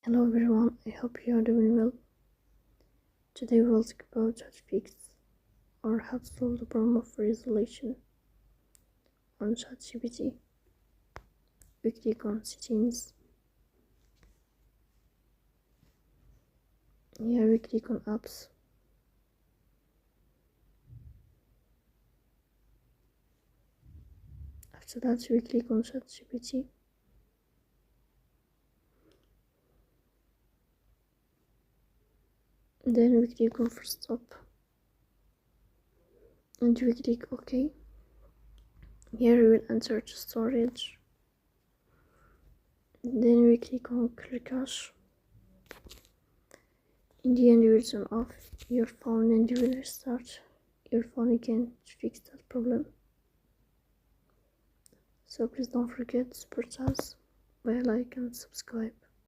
Hello everyone, I hope you are doing well. Today we'll talk about how to fix or how to solve the problem of isolation on ChatGPT. We click on settings. Here we click on apps. After that we click on ChatGPT. Then we click on first stop and we click OK. Here we will enter the storage. Then we click on clear cache. In the end you will turn off your phone and you will restart your phone again to fix that problem. So please don't forget to support us by like and subscribe.